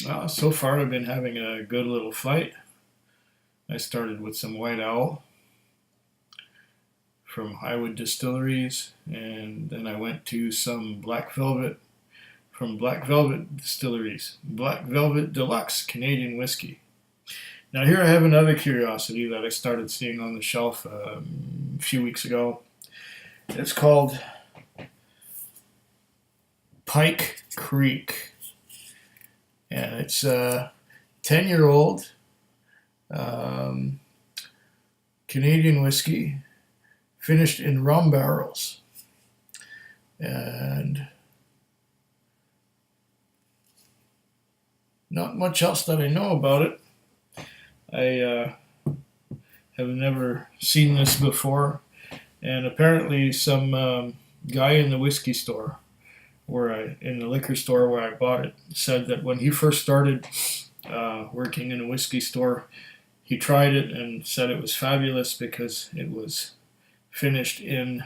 So far, I've been having a good little fight. I started with some White Owl from Highwood Distilleries, and then I went to some Black Velvet from Black Velvet Distilleries, Black Velvet Deluxe Canadian Whiskey. Now, here I have another curiosity that I started seeing on the shelf a few weeks ago. It's called Pike Creek, and it's a 10-year-old um, Canadian whiskey finished in rum barrels. And not much else that I know about it. I have never seen this before, and apparently some guy in the whiskey store, in the liquor store where I bought it, said that when he first started working in a whiskey store, he tried it and said it was fabulous because it was finished in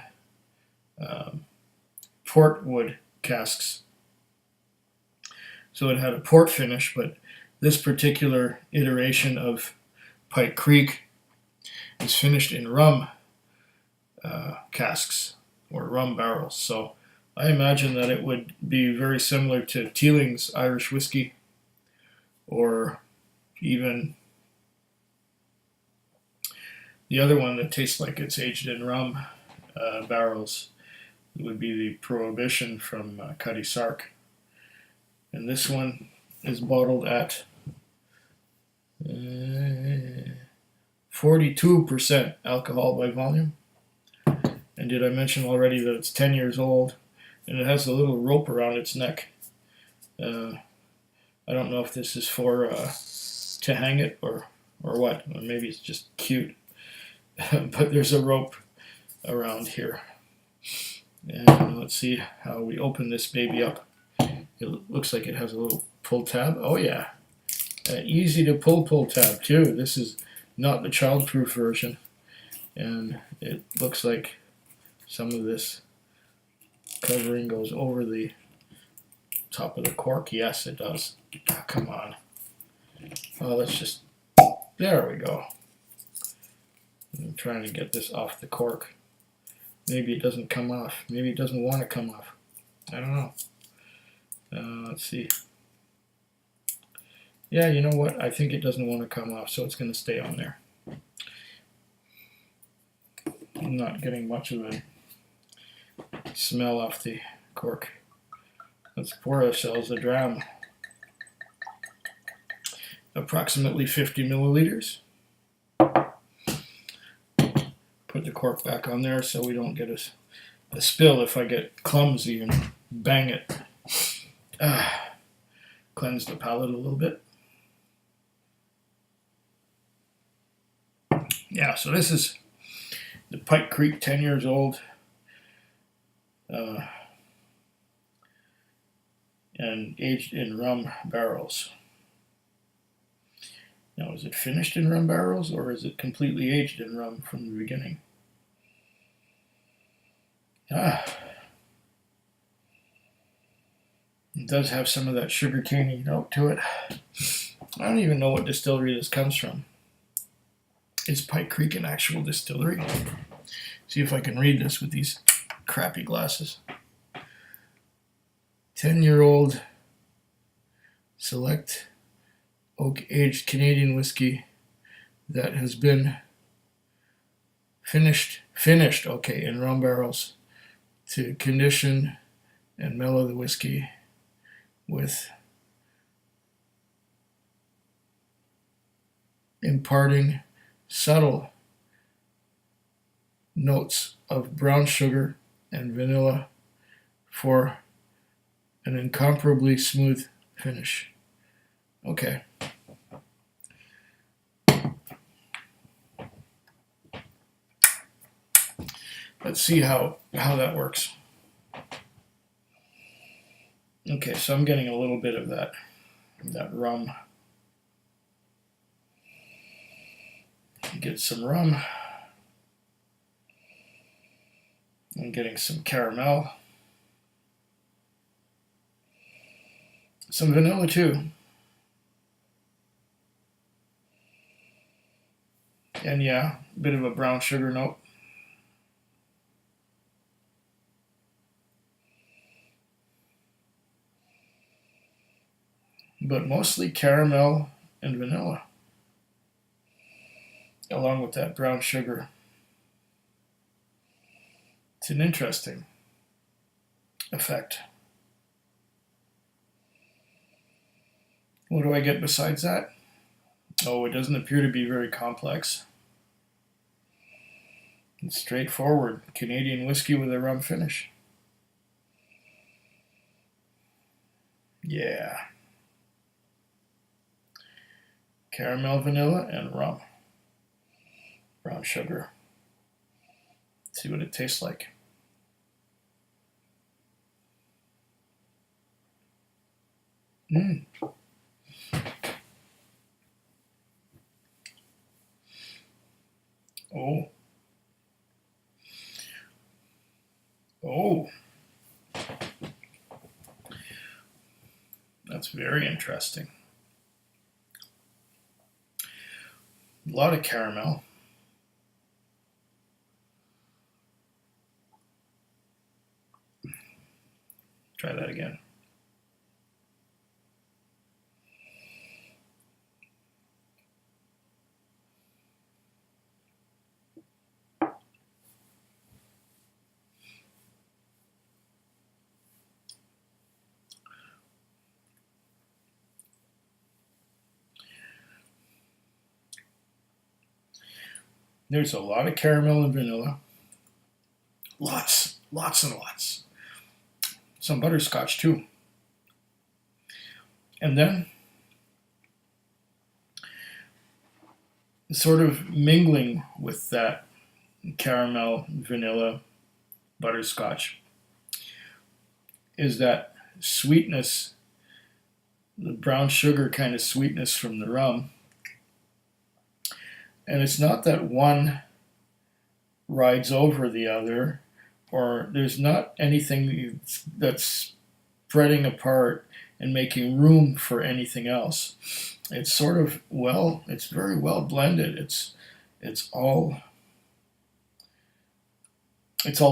portwood casks. So it had a port finish, but this particular iteration of Pike Creek is finished in rum casks or rum barrels. So I imagine that it would be very similar to Teeling's Irish whiskey, or even the other one that tastes like it's aged in rum barrels. It would be the Prohibition from Cutty Sark. And this one is bottled at 42% alcohol by volume. And did I mention already that it's 10 years old, and it has a little rope around its neck. I don't know if this is for to hang it or what, or maybe it's just cute. But there's a rope around here. And let's see how we open this baby up. It looks like it has a little pull tab. Oh yeah, easy to pull tab too. This is not the childproof version, and it looks like some of this covering goes over the top of the cork. Yes, it does. Oh, come on. Oh, let's just, there we go. I'm trying to get this off the cork. Maybe it doesn't come off. Maybe it doesn't want to come off. I don't know. Let's see. Yeah, you know what? I think it doesn't want to come off, so it's going to stay on there. I'm not getting much of a smell off the cork. Let's pour ourselves a dram. Approximately 50 milliliters. Put the cork back on there so we don't get a spill if I get clumsy and bang it. Cleanse the palate a little bit. Yeah, so this is the Pike Creek, 10 years old. And aged in rum barrels. Now, is it finished in rum barrels, or is it completely aged in rum from the beginning? It does have some of that sugar-caney note to it. I don't even know what distillery this comes from. Is Pike Creek an actual distillery? See if I can read this with these crappy glasses. 10-year-old select oak-aged Canadian whiskey that has been finished, okay, in rum barrels to condition and mellow the whiskey with imparting subtle notes of brown sugar and vanilla for an incomparably smooth finish. Okay. Let's see how that works. Okay, so I'm getting a little bit of that rum. Get some rum. I'm getting some caramel. Some vanilla too. And yeah, a bit of a brown sugar note. But mostly caramel and vanilla, along with that brown sugar. It's an interesting effect. What do I get besides that? Oh, it doesn't appear to be very complex. It's straightforward. Canadian whiskey with a rum finish. Yeah. Caramel, vanilla, and rum. Brown sugar. Let's see what it tastes like. Oh. Oh. That's very interesting. A lot of caramel. Try that again. There's a lot of caramel and vanilla. Lots and lots. Some butterscotch too. And then, sort of mingling with that caramel, vanilla, butterscotch, is that sweetness, the brown sugar kind of sweetness from the rum. And it's not that one rides over the other, or there's not anything that's spreading apart and making room for anything else. It's sort of, well, it's very well blended. It's all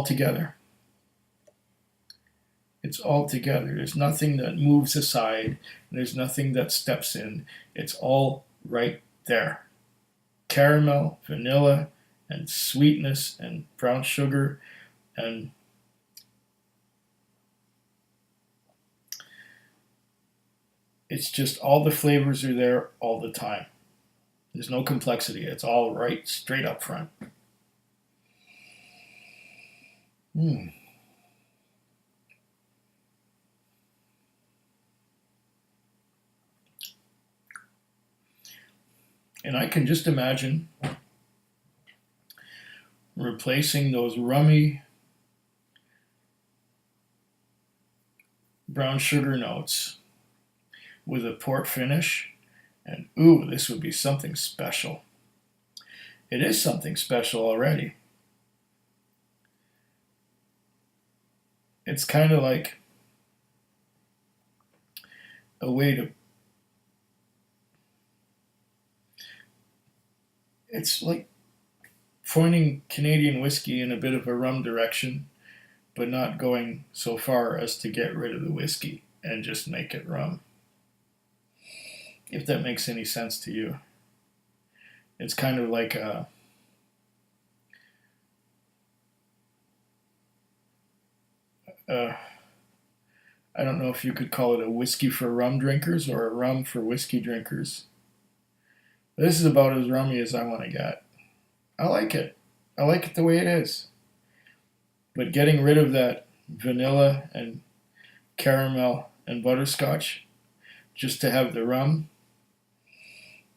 together. It's all together. There's nothing that moves aside. There's nothing that steps in. It's all right there. Caramel, vanilla, and sweetness, and brown sugar, and it's just all the flavors are there all the time. There's no complexity. It's all right straight up front. And I can just imagine replacing those rummy brown sugar notes with a port finish, and ooh, this would be something special. It is something special already. It's kind of like a way to, it's like pointing Canadian whiskey in a bit of a rum direction, but not going so far as to get rid of the whiskey and just make it rum. If that makes any sense to you. It's kind of like a I don't know if you could call it a whiskey for rum drinkers or a rum for whiskey drinkers. This is about as rummy as I want to get. I like it. I like it the way it is. But getting rid of that vanilla and caramel and butterscotch just to have the rum,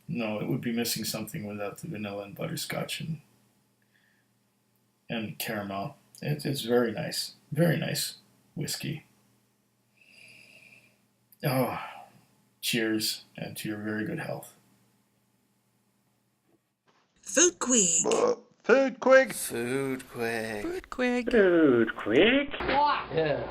no, it would be missing something without the vanilla and butterscotch and caramel. It's very nice. Very nice whiskey. Oh, cheers, and to your very good health. Food Quig. Food Quig. Food Quig. Food Quig. Food Quig. Yeah.